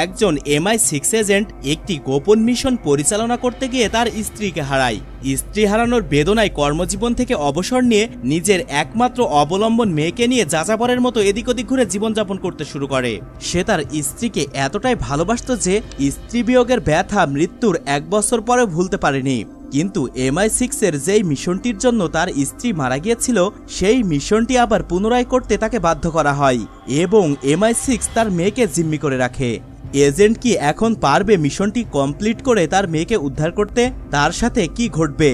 একজন MI6 agent একটি গোপন মিশন পরিচালনা করতে গিয়ে তার স্ত্রীকে হারায়। স্ত্রী হারানোর বেদনায় কর্মজীবন থেকে অবসর নিয়ে নিজের একমাত্র অবলম্বন মেয়েকে নিয়ে যাযাবরের মতো এদিক ওদিক ঘুরে জীবনযাপন করতে শুরু করে। সে তার স্ত্রীকে এতটাই ভালোবাসত যে স্ত্রী বিয়োগের ব্যথা মৃত্যুর 1 বছর পরেও ভুলতে পারেনি। কিন্তু MI6 এর যেই মিশনটির জন্য তার স্ত্রী মারা গিয়েছিল সেই মিশনটি আবার পুনরায় করতে তাকে বাধ্য করা হয় এবং MI6 তার মেয়েকে জিম্মি করে রাখে। এজেন্ট কি এখন পারবে মিশনটি কমপ্লিট করে তার মেয়েকে উদ্ধার করতে? তার সাথে কি ঘটবে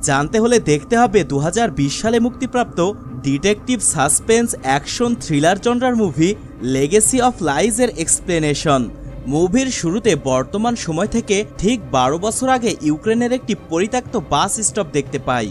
জানতে হলে দেখতে হবে 2020 সালে মুক্তিপ্রাপ্ত ডিটেকটিভ সাসপেন্স অ্যাকশন থ্রিলার জনরার মুভি লেগেসি অফ লাইজ এর এক্সপ্লেনেশন। মুভির শুরুতে বর্তমান সময় থেকে ঠিক 12 বছর আগে ইউক্রেনের একটি পরিত্যক্ত বাস স্টপ দেখতে পাই,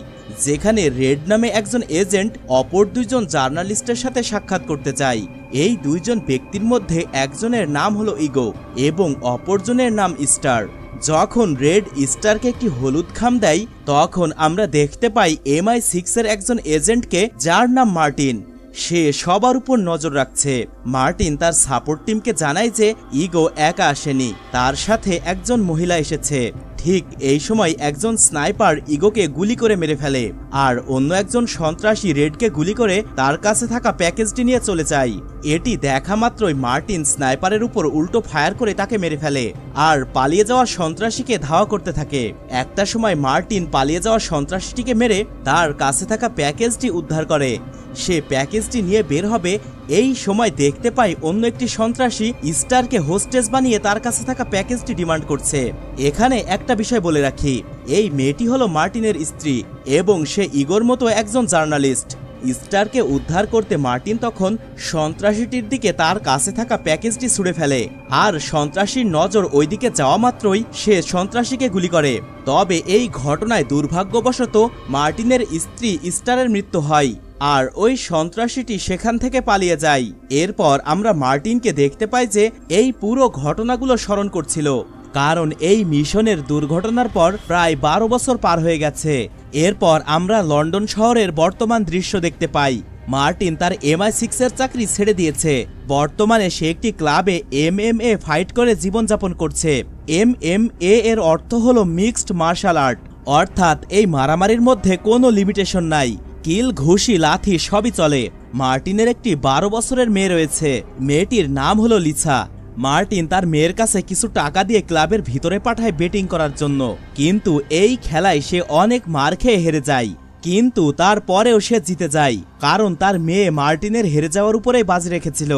যেখানে রেড নামে একজন এজেন্ট অপর দুইজন জার্নালিস্টের সাথে সাক্ষাৎ করতে চায়। এই দুইজন ব্যক্তির মধ্যে একজনের নাম হলো ইগো এবং অপরজনের নাম স্টার। যখন রেড স্টারকে একটি হলুদ খাম দেয় তখন আমরা দেখতে পাই MI6 এর একজন এজেন্টকে যার নাম মার্টিন। সে সবার উপর নজর রাখছে। মার্টিন তার সাপোর্ট টিমকে জানায় যে ইগো একা আসেনি, তার সাথে একজন মহিলা এসেছে। ঠিক এই সময় একজন স্নাইপার ইগোকে গুলি করে মেরে ফেলে আর অন্য একজন সন্ত্রাসী রেডকে গুলি করে তার কাছে থাকা প্যাকেজটি নিয়ে চলে যায়। এটি দেখা মাত্রই মার্টিন স্নাইপারের উপর উল্টো ফায়ার করে তাকে মেরে ফেলে আর পালিয়ে যাওয়া সন্ত্রাসীকে ধাওয়া করতে থাকে। একটা সময় মার্টিন পালিয়ে যাওয়া সন্ত্রাসীটিকে মেরে তার কাছে থাকা প্যাকেজটি উদ্ধার করে। সে প্যাকেজটি নিয়ে বের হবে, এই সময় দেখতে পাই অন্য একটি সন্ত্রাসী স্টারকে হোস্টেস বানিয়ে তার কাছে থাকা প্যাকেজটি ডিমান্ড করছে। এখানে একটা বিষয় বলে রাখি, এই মেয়েটি হলো মার্টিনের স্ত্রী এবং সে ইগোর মতো একজন জার্নালিস্ট। স্টারকে উদ্ধার করতে মার্টিন তখন সন্ত্রাসীটির দিকে তার কাছে থাকা প্যাকেজটি ছুঁড়ে ফেলে আর সন্ত্রাসীর নজর ওইদিকে যাওয়া মাত্রই সে সন্ত্রাসীকে গুলি করে। তবে এই ঘটনায় দুর্ভাগ্যবশত মার্টিনের স্ত্রী স্টারের মৃত্যু হয় আর ওই সন্ত্রাসীটি সেখান থেকে পালিয়ে যায়। এরপর আমরা মার্টিনকে দেখতে পাই যে এই পুরো ঘটনাগুলো স্মরণ করছিল, কারণ এই মিশনের দুর্ঘটনার পর প্রায় 12 বছর পার হয়ে গেছে। এরপর আমরা লন্ডন শহরের বর্তমান দৃশ্য দেখতে পাই। মার্টিন তার MI6 এর চাকরি ছেড়ে দিয়েছে। বর্তমানে সে একটি ক্লাবে MMA ফাইট করে জীবনযাপন করছে। MMA এর অর্থ হলো মিক্সড মার্শাল আর্ট, অর্থাৎ এই মারামারির মধ্যে কোনো লিমিটেশন নাই, কিল ঘুষি লাথি সবই চলে। মার্টিনের একটি 12 বছরের মেয়ে রয়েছে, মেয়েটির নাম হলো লিসা। মার্টিন তার মেয়ের কাছে কিছু টাকা দিয়ে ক্লাবের ভিতরে পাঠায় বেটিং করার জন্য, কিন্তু এই খেলায় সে অনেক মার খেয়ে হেরে যায়। কিন্তু তারপরেও সে জিতে যায়, কারণ তার মেয়ে মার্টিনের হেরে যাওয়ার উপরেই বাজি রেখেছিল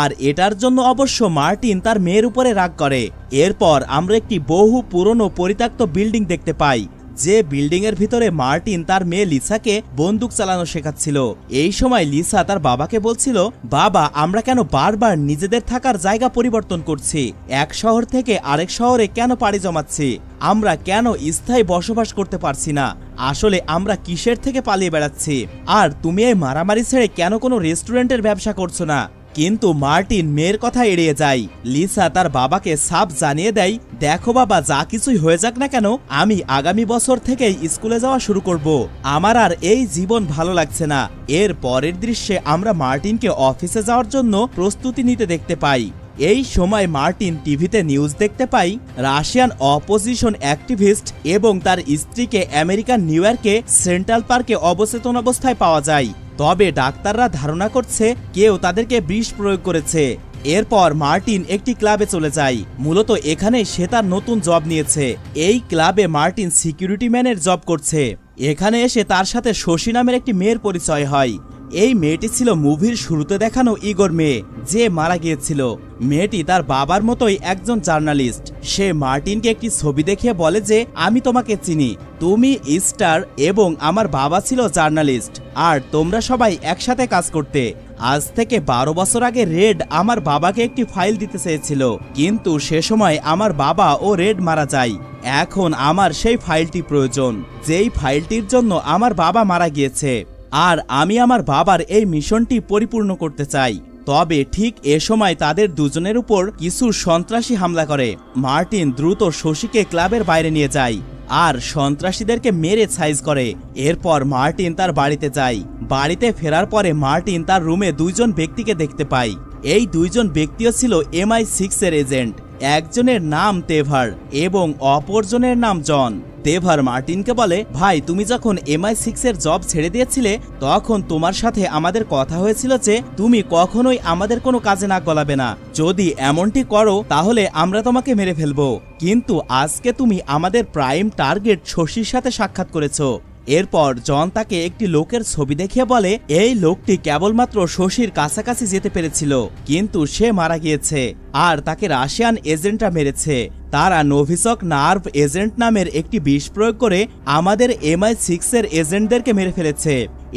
আর এটার জন্য অবশ্য মার্টিন তার মেয়ের উপরে রাগ করে। এরপর আমরা একটি বহু পুরনো পরিত্যক্ত বিল্ডিং দেখতে পাই, যে বিল্ডিং এর ভিতরে মার্টিন তার মেয়ে লিসাকে বন্দুক চালানো শেখাচ্ছিল। এই সময় লিসা তার বাবাকে বলছিল, বাবা আমরা কেন বারবার নিজেদের থাকার জায়গা পরিবর্তন করছি, এক শহর থেকে আরেক শহরে কেন পাড়ি জমাচ্ছি, আমরা কেন স্থায়ী বসবাস করতে পারছি না, আসলে আমরা কিসের থেকে পালিয়ে বেড়াচ্ছি, আর তুমি এই মারামারি ছেড়ে কেন কোনো রেস্টুরেন্টের ব্যবসা করছো না। কিন্তু মার্টিন মেয়ের কথা এড়িয়ে যায়। লিসা তার বাবাকে সাফ জানিয়ে দেয়, দেখো বাবা যা কিছুই হয়ে যাক না কেন আমি আগামী বছর থেকেই স্কুলে যাওয়া শুরু করব, আমার আর এই জীবন ভালো লাগছে না। এর পরের দৃশ্যে আমরা মার্টিনকে অফিসে যাওয়ার জন্য প্রস্তুতি নিতে দেখতে পাই। এই সময় মার্টিন টিভিতে নিউজ দেখতে পাই, রাশিয়ান অপোজিশন অ্যাক্টিভিস্ট এবং তার স্ত্রীকে আমেরিকার নিউ ইয়র্কে সেন্ট্রাল পার্কে অবচেতন অবস্থায় পাওয়া যায়। তবে ডাক্তাররা ধারণা করছে কেউ তাদেরকে বিষ প্রয়োগ করেছে। এরপর মার্টিন একটি ক্লাবে চলে যায়, মূলত এখানে সে তার নতুন জব নিয়েছে। এই ক্লাবে মার্টিন সিকিউরিটি ম্যানের জব করছে। এখানে এসে তার সাথে শশী নামের একটি মেয়ের পরিচয় হয়। এই মেয়েটি ছিল মুভির শুরুতে দেখানো ইগোর মেয়ে, যে মারা গিয়েছিল। মেয়েটি তার বাবার মতোই একজন জার্নালিস্ট। সে মার্টিনকে একটি ছবি দেখিয়ে বলে যে আমি তোমাকে চিনি, তুমি স্টার এবং আমার বাবা ছিল জার্নালিস্ট আর তোমরা সবাই একসাথে কাজ করতে। আজ থেকে 12 বছর আগে রেড আমার বাবাকে একটি ফাইল দিতে চেয়েছিল, কিন্তু সে সময় আমার বাবা ও রেড মারা যায়। এখন আমার সেই ফাইলটি প্রয়োজন, যেই ফাইলটির জন্য আমার বাবা মারা গিয়েছে, আর আমি আমার বাবার এই মিশনটি পরিপূর্ণ করতে চাই। তবে ঠিক এ সময় তাদের দুজনের উপর কিছু সন্ত্রাসী হামলা করে। মার্টিন দ্রুত শশীকে ক্লাবের বাইরে নিয়ে যায় আর সন্ত্রাসীদেরকে মেরে সাইজ করে। এরপর মার্টিন তার বাড়িতে যায়। বাড়িতে ফেরার পরে মার্টিন তার রুমে দুইজন ব্যক্তিকে দেখতে পায়। এই দুইজন ব্যক্তিও ছিল MI6 এর এজেন্ট। একজনের নাম তেভার এবং অপরজনের নাম জন। তেভার মার্টিনকে বলে, ভাই তুমি যখন MI6 এর জব ছেড়ে দিয়েছিলে তখন তোমার সাথে আমাদের কথা হয়েছিল যে তুমি কখনোই আমাদের কোনো কাজে নাক গলাবে না, যদি এমনটি করো তাহলে আমরা তোমাকে মেরে ফেলবো। কিন্তু আজকে তুমি আমাদের প্রাইম টার্গেট শশীর সাথে সাক্ষাৎ করেছো। এরপর জন তাকে একটি লোকের ছবি দেখিয়ে বলে, এই লোকটি কেবলমাত্র শশীর কাছাকাছি যেতে পেরেছিল কিন্তু সে মারা গিয়েছে আর তাকে রাশিয়ান এজেন্টরা মেরেছে। তারা নোভিচক নার্ভ এজেন্ট নামের একটি বিষ প্রয়োগ করে আমাদের MI6 এর এজেন্টদেরকে মেরে ফেলেছে।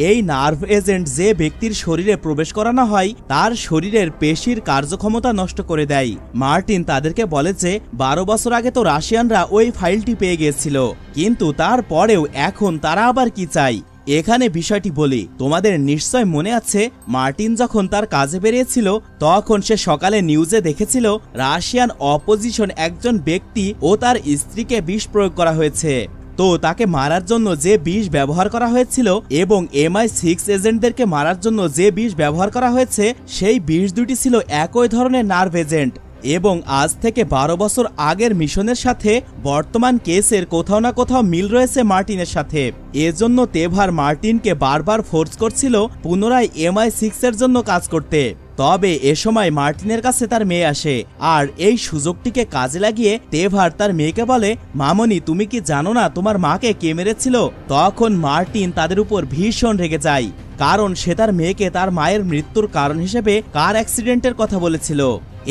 এই নার্ভ এজেন্ট যে ব্যক্তির শরীরে প্রবেশ করানো হয় তার শরীরের পেশির কার্যক্ষমতা নষ্ট করে দেয়। মার্টিন তাদেরকে বলে যে 12 বছর আগে তো রাশিয়ানরা ওই ফাইলটি পেয়ে গিয়েছিল, কিন্তু তারপরেও এখন তারা আবার কি চাই। এখানে বিষয়টি বলি, তোমাদের নিশ্চয় মনে আছে মার্টিন যখন তার কাজে বেরিয়েছিল তখন সে সকালে নিউজে দেখেছিল রাশিয়ান অপোজিশন একজন ব্যক্তি ও তার স্ত্রীকে বিষ প্রয়োগ করা হয়েছে। তো তাকে মারার জন্য যে বিষ ব্যবহার করা হয়েছিল এবং MI6 এজেন্টদেরকে মারার জন্য যে বিষ ব্যবহার করা হয়েছে সেই বিষ দুটি ছিল একই ধরনের নার্ভ এজেন্ট। এবং আজ থেকে 12 বছর আগের মিশনের সাথে বর্তমান কেসের কোথাও না কোথাও মিল রয়েছে মার্টিনের সাথে। এজন্য তেভার মার্টিনকে বারবার ফোর্স করছিল পুনরায় MI6 এর জন্য কাজ করতে। তবে এ সময় মার্টিনের কাছে তার মেয়ে আসে আর এই সুযোগটিকে কাজে লাগিয়ে তেভার তার মেয়েকে বলে, মামনি তুমি কি জানো না তোমার মাকে কে মেরেছিল? তখন মার্টিন তাদের উপর ভীষণ রেগে যায়, কারণ সে তার মেয়েকে তার মায়ের মৃত্যুর কারণ হিসেবে কার অ্যাক্সিডেন্টের কথা বলেছিল।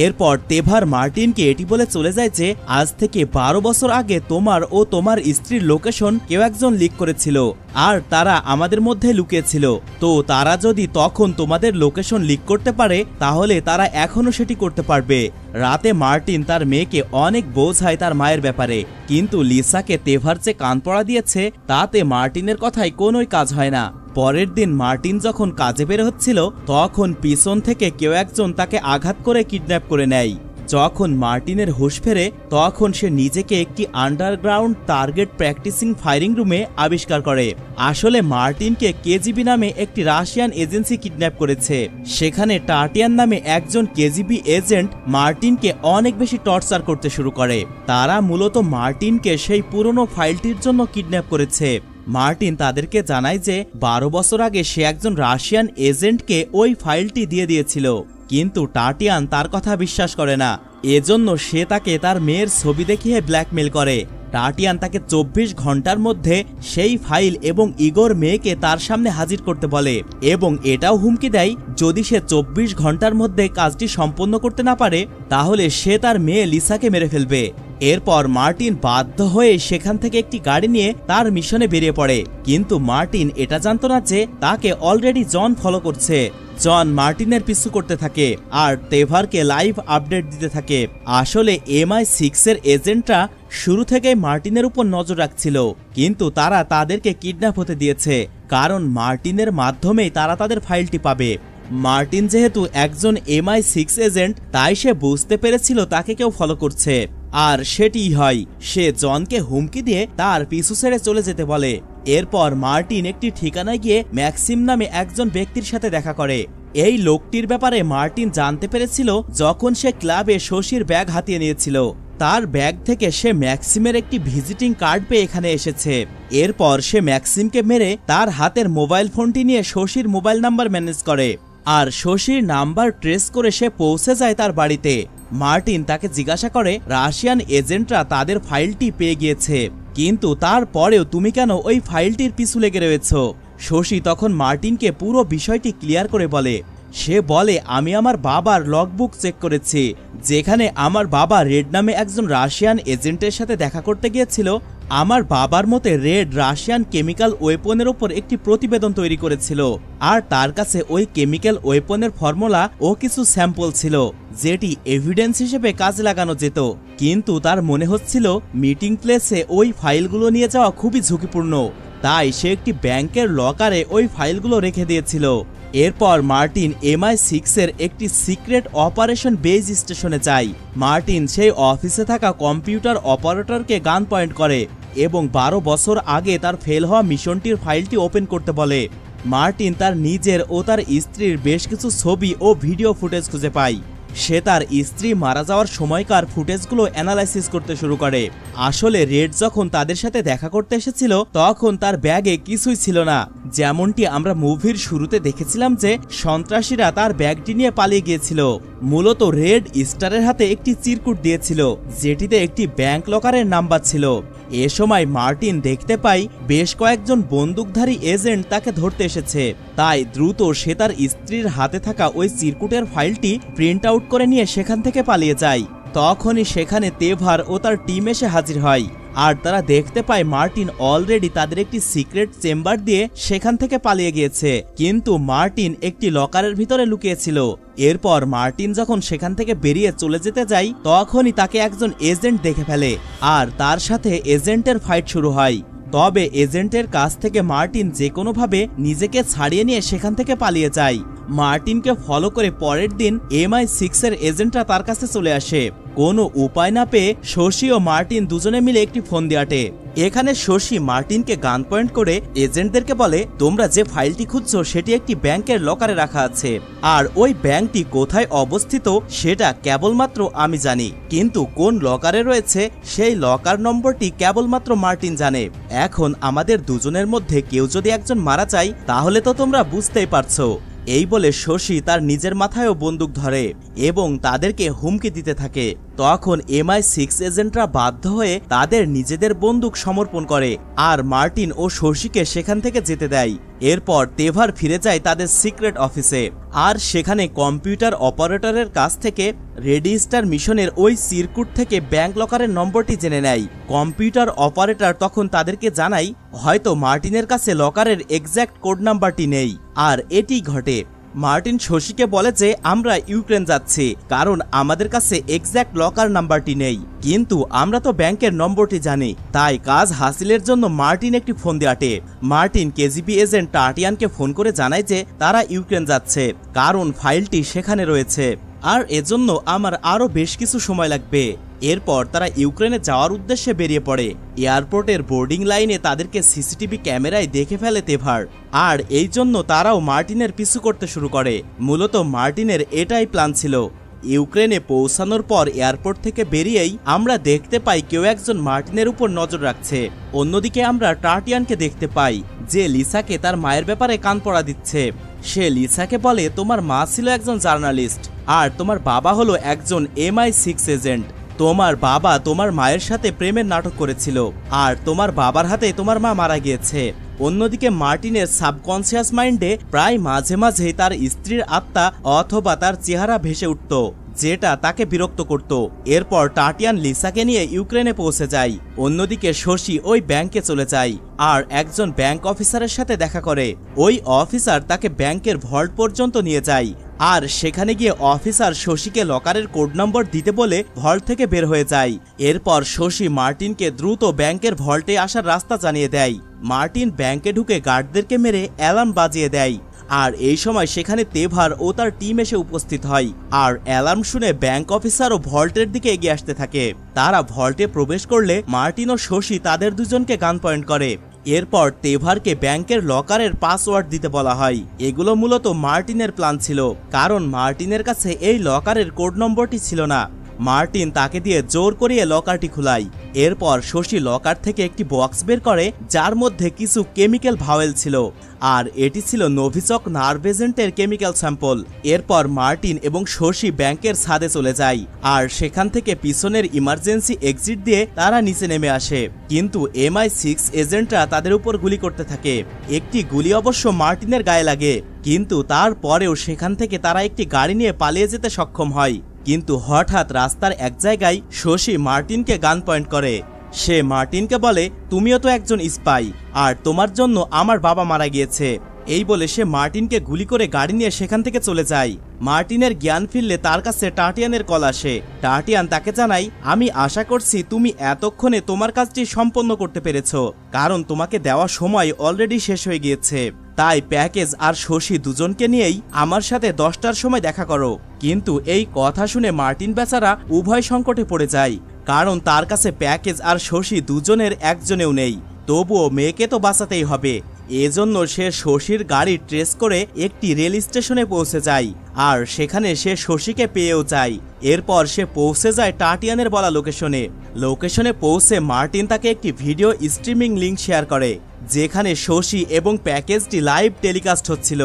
এরপর তেভার মার্টিনকে এটি বলে চলে যায় যে আজ থেকে 12 বছর আগে তোমার ও তোমার স্ত্রীর লোকেশন কেউ একজন লিক করেছিল আর তারা আমাদের মধ্যে লুকিয়েছিল। তো তারা যদি তখন তোমাদের লোকেশন লিক করতে পারে তাহলে তারা এখনো সেটি করতে পারবে। রাতে মার্টিন তার মেয়েকে অনেক বোঝায় তার মায়ের ব্যাপারে, কিন্তু লিসাকে তেভার যে কান পড়া দিয়েছে তাতে মার্টিনের কথায় কোনোই কাজ হয় না। পরের দিন মার্টিন যখন কাজে বের হচ্ছিল তখন পিছন থেকে কেউ একজন তাকে আঘাত করে কিডন্যাপ করে নেয়। যখন মার্টিনের হুঁশ ফেরে তখন সে নিজেকে একটি আন্ডারগ্রাউন্ড টার্গেট প্র্যাকটিসিং ফায়ারিং রুমে আবিষ্কার করে। আসলে মার্টিনকে KGB নামে একটি রাশিয়ান এজেন্সি কিডন্যাপ করেছে। সেখানে টাটিয়ান নামে একজন KGB এজেন্ট মার্টিনকে অনেক বেশি টর্চার করতে শুরু করে। তারা মূলত মার্টিনকে সেই পুরনো ফাইলটির জন্য কিডন্যাপ করেছে। মার্টিন তাদেরকে জানায় যে 12 বছর আগে সে একজন রাশিয়ান এজেন্টকে ওই ফাইলটি দিয়ে দিয়েছিল, কিন্তু টাটিয়ান তার কথা বিশ্বাস করে না। এজন্য সে তাকে তার মেয়ের ছবি দেখিয়ে ব্ল্যাকমেল করে। টাটিয়ান তাকে 24 ঘন্টার মধ্যে সেই ফাইল এবং ইগোর মেয়েকে তার সামনে হাজির করতে বলে এবং এটাও হুমকি দেয় যদি সে 24 ঘন্টার মধ্যে কাজটি সম্পন্ন করতে না পারে তাহলে সে তার মেয়ে লিসাকে মেরে ফেলবে। এরপর মার্টিন বাধ্য হয়ে সেখান থেকে একটি গাড়ি নিয়ে তার মিশনে বেরিয়ে পড়ে, কিন্তু মার্টিন এটা জানতো না যে তাকে অলরেডি জন ফলো করছে। জন মার্টিনের পিছু করতে থাকে আর তেভারকে লাইভ আপডেট দিতে থাকে। আসলে MI6 এর এজেন্টরা শুরু থেকেই মার্টিনের উপর নজর রাখছিল, কিন্তু তারা তাদেরকে কিডন্যাপ হতে দিয়েছে কারণ মার্টিনের মাধ্যমেই তারা তাদের ফাইলটি পাবে। মার্টিন যেহেতু একজন MI6 এজেন্ট তাই সে বুঝতে পেরেছিল তাকে কেউ ফলো করছে, আর সেটিই হয়। সে জনকে হুমকি দিয়ে তার পিছু ছেড়ে চলে যেতে বলে। এরপর মার্টিন একটি ঠিকানায় গিয়ে ম্যাক্সিম নামে একজন ব্যক্তির সাথে দেখা করে। এই লোকটির ব্যাপারে মার্টিন জানতে পেরেছিল যখন সে ক্লাবে শশীর ব্যাগ হাতিয়ে নিয়েছিল। তার ব্যাগ থেকে সে ম্যাক্সিমের একটি ভিজিটিং কার্ড পেয়ে এখানে এসেছে। এরপর সে ম্যাক্সিমকে মেরে তার হাতের মোবাইল ফোনটি নিয়ে শশীর মোবাইল নাম্বার ম্যানেজ করে আর শশীর নাম্বার ট্রেস করে সে পৌঁছে যায় তার বাড়িতে। মার্টিন তাকে জিজ্ঞাসা করে রাশিয়ান এজেন্টরা তাদের ফাইলটি পেয়ে গিয়েছে, কিন্তু তারপরেও তুমি কেন ওই ফাইলটির পিছু লেগে রয়েছ? শশী তখন মার্টিনকে পুরো বিষয়টি ক্লিয়ার করে বলে। সে বলে, আমি আমার বাবার লগবুক চেক করেছি, যেখানে আমার বাবা রেড নামে একজন রাশিয়ান এজেন্টের সাথে দেখা করতে গিয়েছিল। আমার বাবার মতে রেড রাশিয়ান কেমিক্যাল ওয়েপনের উপর একটি প্রতিবেদন তৈরি করেছিল আর তার কাছে ওই কেমিক্যাল ওয়েপনের ফর্মুলা ও কিছু স্যাম্পল ছিল যেটি এভিডেন্স হিসেবে কাজে লাগানো যেত, কিন্তু তার মনে হচ্ছিল মিটিং প্লেসে ওই ফাইলগুলো নিয়ে যাওয়া খুবই ঝুঁকিপূর্ণ, তাই সে একটি ব্যাংকের লকারে ওই ফাইলগুলো রেখে দিয়েছিল। এরপর মার্টিন MI6 এর একটি সিক্রেট অপারেশন বেজ স্টেশনে যায়। মার্টিন সেই অফিসে থাকা কম্পিউটার অপারেটরকে গান পয়েন্ট করে এবং 12 বছর আগে তার ফেল হওয়া মিশনটির ফাইলটি ওপেন করতে বলে। মার্টিন তার নিজের ও তার স্ত্রীর বেশ কিছু ছবি ও ভিডিও ফুটেজ খুঁজে পায়। সে তার স্ত্রী মারা যাওয়ার সময়কার ফুটেজগুলো অ্যানালাইসিস করতে শুরু করে। আসলে রেড যখন তাদের সাথে দেখা করতে এসেছিল তখন তার ব্যাগে কিছুই ছিল না, যেমনটি আমরা মুভির শুরুতে দেখেছিলাম যে সন্ত্রাসীরা তার ব্যাগটি নিয়ে পালিয়ে গিয়েছিল। মূলত রেড স্টারের হাতে একটি চিরকুট দিয়েছিল যেটিতে একটি ব্যাংক লকারের নাম্বার ছিল। এ সময় মার্টিন দেখতে পায় বেশ কয়েকজন বন্দুকধারী এজেন্ট তাকে ধরতে এসেছে, তাই দ্রুত সে তার স্ত্রীর হাতে থাকা ওই চিরকুটের ফাইলটি প্রিন্ট আউট করে নিয়ে সেখান থেকে পালিয়ে যায়। তখনই সেখানে তেভার ও তার টিম এসে হাজির হয়, আর তারা দেখতে পায় মার্টিন অলরেডি তাদের একটি সিক্রেট চেম্বার দিয়ে সেখান থেকে পালিয়ে গিয়েছে, কিন্তু মার্টিন একটি লকারের ভিতরে লুকিয়েছিল। এরপর মার্টিন যখন সেখান থেকে বেরিয়ে চলে যেতে যায় তখনই তাকে একজন এজেন্ট দেখে ফেলে, আর তার সাথে এজেন্টের ফাইট শুরু হয়। তবে এজেন্টের কাছ থেকে মার্টিন যে কোনোভাবে নিজেকে ছাড়িয়ে নিয়ে সেখান থেকে পালিয়ে যায়। মার্টিনকে ফলো করে পরের দিন MI6 এর এজেন্টরা তার কাছে চলে আসে। কোনো উপায় না পেয়ে শশী ও মার্টিন দুজনে মিলে একটি ফোন দিয়ে আটে। এখানে শশী মার্টিনকে গান পয়েন্ট করে এজেন্টদেরকে বলে, তোমরা যে ফাইলটি খুঁজছো সেটি একটি ব্যাংকের লকারে রাখা আছে, আর ওই ব্যাংকটি কোথায় অবস্থিত সেটা কেবলমাত্র আমি জানি, কিন্তু কোন লকারে রয়েছে সেই লকার নম্বরটি কেবলমাত্র মার্টিন জানে। এখন আমাদের দুজনের মধ্যে কেউ যদি একজন মারা যায় তাহলে তো তোমরা বুঝতেই পারছো। এই বলে শশী তার নিজের মাথায়ও বন্দুক ধরে এবং তাদেরকে হুমকি দিতে থাকে। তখন MI6 এজেন্টরা বাধ্য হয়ে তাদের নিজেদের বন্দুক সমর্পণ করে আর মার্টিন ও শশীকে সেখান থেকে যেতে দেয়। এরপর তেভার ফিরে যায় তাদের সিক্রেট অফিসে, আর সেখানে কম্পিউটার অপারেটরের কাছ থেকে রেডি স্টার মিশনের ওই সিরকুট থেকে ব্যাংক লকারের নম্বরটি জেনে নেয়। কম্পিউটার অপারেটর তখন তাদেরকে জানায় হয়তো মার্টিনের কাছে লকারের এক্স্যাক্ট কোড নাম্বারটি নেই, আর এটি ঘটে। মার্টিন শশীকে বলে যে আমরা ইউক্রেন যাচ্ছি কারণ আমাদের কাছে এক্স্যাক্ট লকার নাম্বারটি নেই, কিন্তু আমরা তো ব্যাংকের নম্বরটি জানি। তাই কাজ হাসিলের জন্য মার্টিন একটি ফোন দিয়ে আটে। মার্টিন KGB এজেন্ট টাটিয়ানকে ফোন করে জানায় যে তারা ইউক্রেন যাচ্ছে কারণ ফাইলটি সেখানে রয়েছে, আর এজন্য আমার আরো বেশ কিছু সময় লাগবে। এরপর তারা ইউক্রেনে যাওয়ার উদ্দেশ্যে বেরিয়ে পড়ে। এয়ারপোর্টের বোর্ডিং লাইনে তাদেরকে CCTV ক্যামেরায় দেখে ফেলে তেভার, আর এই জন্য তারাও মার্টিনের পিছু করতে শুরু করে। মূলত মার্টিনের এটাই প্ল্যান ছিল। ইউক্রেনে পৌঁছানোর পর এয়ারপোর্ট থেকে বেরিয়েই আমরা দেখতে পাই কেউ একজন মার্টিনের উপর নজর রাখছে। অন্যদিকে আমরা টাটিয়ানকে দেখতে পাই যে লিসাকে তার মায়ের ব্যাপারে কান পড়া দিচ্ছে। সে লিসাকে বলে, তোমার মা ছিল একজন জার্নালিস্ট আর তোমার বাবা হলো একজন MI6 এজেন্ট। তোমার বাবা তোমার মায়ের সাথে প্রেমের নাটক করেছিল আর তোমার বাবার হাতে তোমার মা মারা গিয়েছে। অন্যদিকে মার্টিনের সাবকনসিয়াস মাইন্ডে প্রায় মাঝে মাঝেই তার স্ত্রীর আত্মা অথবা তার চেহারা ভেসে উঠত, যেটা তাকে বিরক্ত করত। এরপর টাটিয়ান লিসাকে নিয়ে ইউক্রেনে পৌঁছে যায়। অন্যদিকে শশী ওই ব্যাংকে চলে যায় আর একজন ব্যাংক অফিসারের সাথে দেখা করে। ওই অফিসার তাকে ব্যাংকের ভল্ট পর্যন্ত নিয়ে যায়, আর সেখানে গিয়ে অফিসার শশীকে লকারের কোড নম্বর দিতে বলে ভল্ট থেকে বের হয়ে যায়। এরপর শশী মার্টিনকে দ্রুত ব্যাংকের ভল্টে আসার রাস্তা জানিয়ে দেয়। মার্টিন ব্যাংকে ঢুকে গার্ডদেরকে মেরে অ্যালার্ম বাজিয়ে দেয়, আর এই সময় সেখানে তেভার ও তার টিম এসে উপস্থিত হয়, আর অ্যালার্ম শুনে ব্যাংক অফিসারও ভল্টের দিকে এগিয়ে আসতে থাকে। তারা ভল্টে প্রবেশ করলে মার্টিন ও শশী তাদের দুজনকে গান পয়েন্ট করে। এরপর তেভারকে ব্যাংকের লকারের পাসওয়ার্ড দিতে বলা হয়। এগুলো মূলত মার্টিনের প্ল্যান ছিল, কারণ মার্টিনের কাছে এই লকারের কোড নম্বরটি ছিল না। মার্টিন তাকে দিয়ে জোর করিয়ে লকারটি খুলায়। এরপর শশী লকার থেকে একটি বক্স বের করে যার মধ্যে কিছু কেমিক্যাল ভাওয়েল ছিল, আর এটি ছিল নোভিচক নার্ভ এজেন্টের কেমিক্যাল স্যাম্পল। এরপর মার্টিন এবং শশী ব্যাংকের ছাদে চলে যায়, আর সেখান থেকে পিছনের ইমার্জেন্সি এক্সিট দিয়ে তারা নিচে নেমে আসে। কিন্তু MI6 এজেন্টরা তাদের উপর গুলি করতে থাকে। একটি গুলি অবশ্য মার্টিনের গায়ে লাগে, কিন্তু তারপরেও সেখান থেকে তারা একটি গাড়ি নিয়ে পালিয়ে যেতে সক্ষম হয়। কিন্তু হঠাৎ রাস্তার এক জায়গায় শশী মার্টিনকে গান পয়েন্ট করে। সে মার্টিনকে বলে, তুমিও তো একজন স্পাই, আর তোমার জন্য আমার বাবা মারা গিয়েছে। এই বলে সে মার্টিনকে গুলি করে গাড়ি নিয়ে সেখান থেকে চলে যায়। মার্টিনের জ্ঞান ফিরলে তার কাছে টাটিয়ানের কল আসে। টাটিয়ান তাকে জানায়, আমি আশা করছি তুমি এতক্ষণে তোমার কাজটি সম্পন্ন করতে পেরেছ, কারণ তোমাকে দেওয়া সময় অলরেডি শেষ হয়ে গিয়েছে। তাই প্যাকেজ আর শশী দুজনকে নিয়েই আমার সাথে 10টার সময় দেখা করো। কিন্তু এই কথা শুনে মার্টিন বেচারা উভয় সংকটে পড়ে যায়, কারণ তার কাছে প্যাকেজ আর শশী দুজনের একজনেও নেই। তবুও মেয়েকে তো বাঁচাতেই হবে। এজন্য সে শশীর গাড়ি ট্রেস করে একটি রেল স্টেশনে পৌঁছে যায় আর সেখানে সে শশীকে পেয়েও যায়। এরপর সে পৌঁছে যায় টাটিয়ানের বলা লোকেশনে পৌঁছে মার্টিন তাকে একটি ভিডিও স্ট্রিমিং লিংক শেয়ার করে যেখানে শশী এবং প্যাকেজটি লাইভ টেলিকাস্ট হচ্ছিল।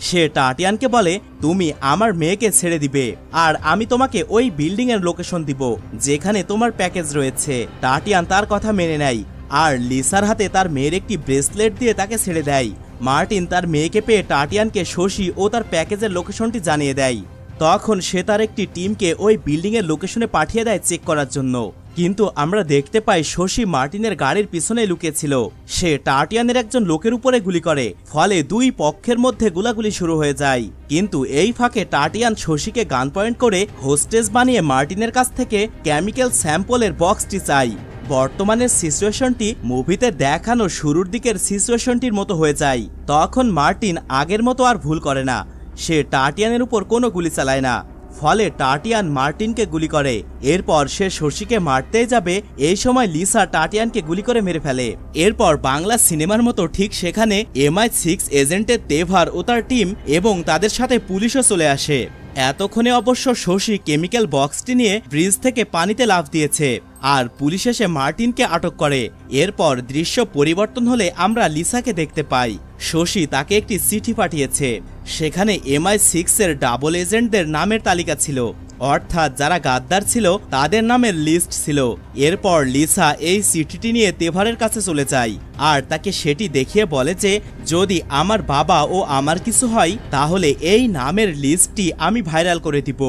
সে টাটিয়ানকে বলে, তুমি আমার মেয়েকে ছেড়ে দিবে আর আমি তোমাকে ওই বিল্ডিং এর লোকেশন দিব যেখানে তোমার প্যাকেজ রয়েছে। টাটিয়ান তার কথা মেনে নেয় আর লিসার হাতে তার মেয়ের একটি ব্রেসলেট দিয়ে তাকে ছেড়ে দেয়। মার্টিন তার মেয়েকে পেয়ে টাটিয়ানকে শশী ও তার প্যাকেজের লোকেশনটি জানিয়ে দেয়। তখন সে তার একটি টিমকে ওই বিল্ডিং এর লোকেশনে পাঠিয়ে দেয় চেক করার জন্য। কিন্তু আমরা দেখতে পাই শশী মার্টিনের গাড়ির পিছনে লুকিয়েছিল। সে টাটিয়ানের একজন লোকের উপরে গুলি করে, ফলে দুই পক্ষের মধ্যে গোলাগুলি শুরু হয়ে যায়। কিন্তু এই ফাঁকে টাটিয়ান শশীকে গান পয়েন্ট করে হোস্টেস বানিয়ে মার্টিনের কাছ থেকে কেমিক্যাল স্যাম্পলের বক্সটি চাই। বর্তমানের সিচুয়েশনটি মুভিতে দেখানো শুরুর দিকের সিচুয়েশনটির মতো হয়ে যায়। তখন মার্টিন আগের মতো আর ভুল করে না, সে টাটিয়ানের উপর কোনো গুলি চালায় না। ফলে টাটিয়ান মার্টিনকে গুলি করে। এরপর সে শশীকে মারতেই যাবে, এই সময় লিসা টাটিয়ানকে গুলি করে মেরে ফেলে। এরপর বাংলা সিনেমার মতো ঠিক সেখানে MI6 এজেন্টের তেভার ও তার টিম এবং তাদের সাথে পুলিশও চলে আসে। এতক্ষণে অবশ্য শশী কেমিক্যাল বক্সটি নিয়ে ব্রিজ থেকে পানিতে লাফ দিয়েছে আর পুলিশ এসে মার্টিনকে আটক করে। এরপর দৃশ্য পরিবর্তন হলে আমরা লিসাকে দেখতে পাই। শশী তাকে একটি চিঠি পাঠিয়েছে, সেখানে MI6 এর ডাবল এজেন্টদের নামের তালিকা ছিল, অর্থাৎ যারা গাদ্দার ছিল তাদের নামের লিস্ট ছিল। এরপর লিসা এই চিঠিটি নিয়ে তেভারের কাছে চলে যায় আর তাকে সেটি দেখিয়ে বলে যে যদি আমার বাবা ও আমার কিছু হয় তাহলে এই নামের লিস্টটি আমি ভাইরাল করে দিব।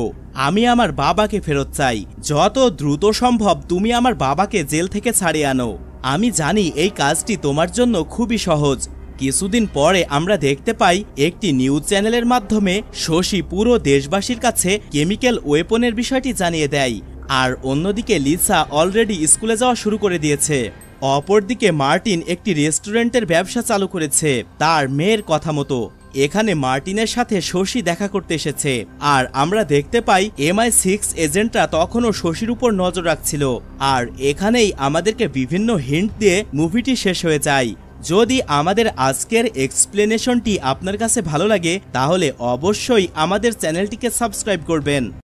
আমি আমার বাবাকে ফেরত চাই, যত দ্রুত সম্ভব তুমি আমার বাবাকে জেল থেকে ছাড়িয়ে আনো। আমি জানি এই কাজটি তোমার জন্য খুবই সহজ। কিছুদিন পরে আমরা দেখতে পাই একটি নিউজ চ্যানেলের মাধ্যমে শশী পুরো দেশবাসীর কাছে কেমিক্যাল ওয়েপনের বিষয়টি জানিয়ে দেয় আর অন্যদিকে লিসা অলরেডি স্কুলে যাওয়া শুরু করে দিয়েছে। অপরদিকে মার্টিন একটি রেস্টুরেন্টের ব্যবসা চালু করেছে তার মেয়ের কথা মতো। এখানে মার্টিনের সাথে শশী দেখা করতে এসেছে আর আমরা দেখতে পাই MI6 এজেন্টরা তখনও শশীর উপর নজর রাখছিল। আর এখানেই আমাদেরকে বিভিন্ন হিন্ট দিয়ে মুভিটি শেষ হয়ে যায়। যদি আমাদের আজকের এক্সপ্লেনেশনটি আপনার কাছে ভালো লাগে তাহলে অবশ্যই আমাদের চ্যানেলটিকে সাবস্ক্রাইব করবেন।